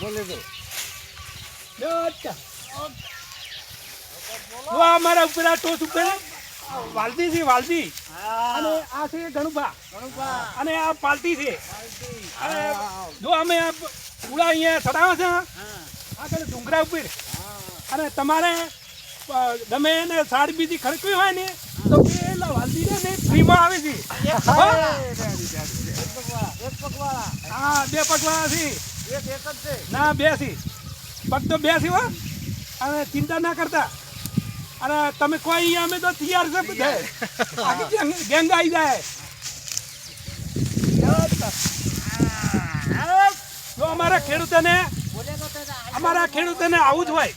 બોલે તો અમારા ઉપર આ ટોચ ઉપર વાલતી છે વાલતી અને આ છે ગણુભા અને આ પાલતી છે અને જો અમે આ પૂળા અહીંયા ચડાવે છે આગળ ડુંગરા ઉપર અને તમારે ગમે એને સાડી બીજી ખડકવી હોય ને તો પેલા વાલતી ને ફ્રીમાં આવે છે હા 2 પગવાળા છે ના 2 છે પગ તો 2 છે હો અને ચિંતા ના કરતા અને તમે કોઈ અમે તો તૈયાર છે બધા આખી ગેંગ આવી જાય જો અમારા ખેડૂતોને આવું જ હોય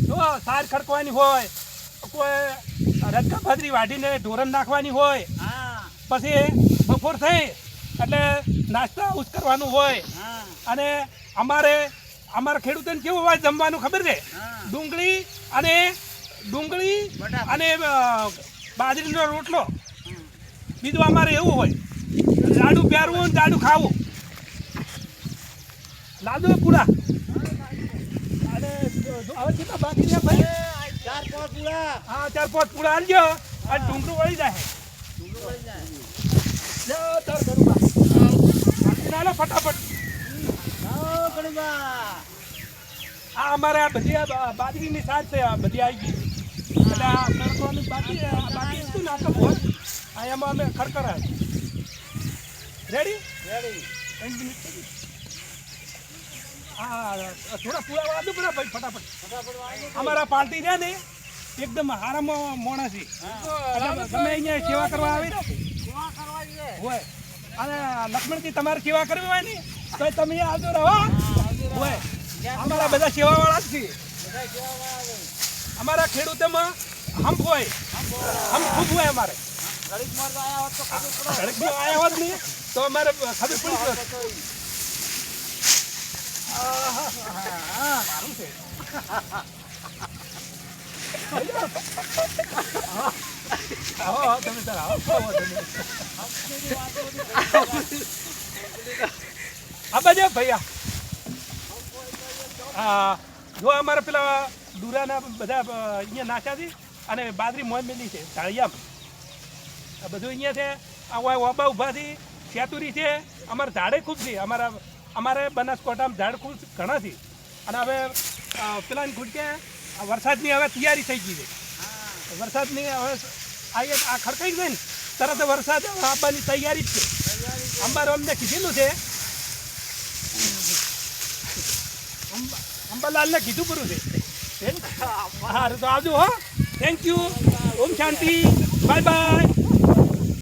જો સાર ખડકવાની હોય કોઈ રજકા ભાદરી વાઢીને ઢોરણ નાખવાની હોય પછી બપોર થઈ એટલે નાસ્તા આવું જ કરવાનું હોય અને અમારા ખેડૂતોને કેવું હોય જમવાનું ખબર છે ડુંગળી અને બાજરીનો રોટલો બીજું અમારે એવું હોય જાડું પહેરવું ને જાડું ખાવું લાદુ પૂરા અને હવે કેટલા બાકી છે ભાઈ 4-5 પૂરા હા 4-5 પૂરા આલજો અને ડુંગળું વળી જાય ફટાફટ આ અમારે બધી બાજરીની સાજ છે બધી આવી ગઈ એટલે આ ખડકવાની બાકી હતું ને આટલો ભોજ આ એમાં અમે ખડકરા રેડી હા થોડા પૂરા વાળા દો ભાઈ ફટાફટ અમારા પાર્ટી છે ને એકદમ હારામાં મોણા છે તમે અહીંયા સેવા કરવા આવી હોય અને લક્ષ્મણજી તમારે સેવા કરવી હોય ને તો તમે આવજો રહો હોય અમારા બધા સેવા વાળા જ છે અમારા ખેડૂતોમાં હમ ખૂબ હોય અમારે ઘડીકમાં આવ્યા હોત ને તો અમારે ખબર પડી સારું છે આવો તમે સર આવો આ બાજુ ભૈયા હા જો અમારે પેલા દુરાના બધા અહીંયા નાખ્યા છે અને બાજરી મોજ મેલી છે ધાળિયામાં બધું અહીંયા છે આ ઓબા ઊભા છે સેતુરી છે અમારે ઝાડે ખૂબ છે અમારે બનાસકાંઠામાં ઝાડ ખૂબ ઘણા છે અને હવે પેલા ગુટકે વરસાદની હવે તૈયારી થઈ ગઈ છે વરસાદની હવે આ ખડકાઈ જાય ને તરત વરસાદ આવવાની તૈયારી જ છે અમારે અમને કીધેલું છે અંબાલાલને કીધું પૂરું છે સારું તો આવજો હો thank you Om Shanti bye bye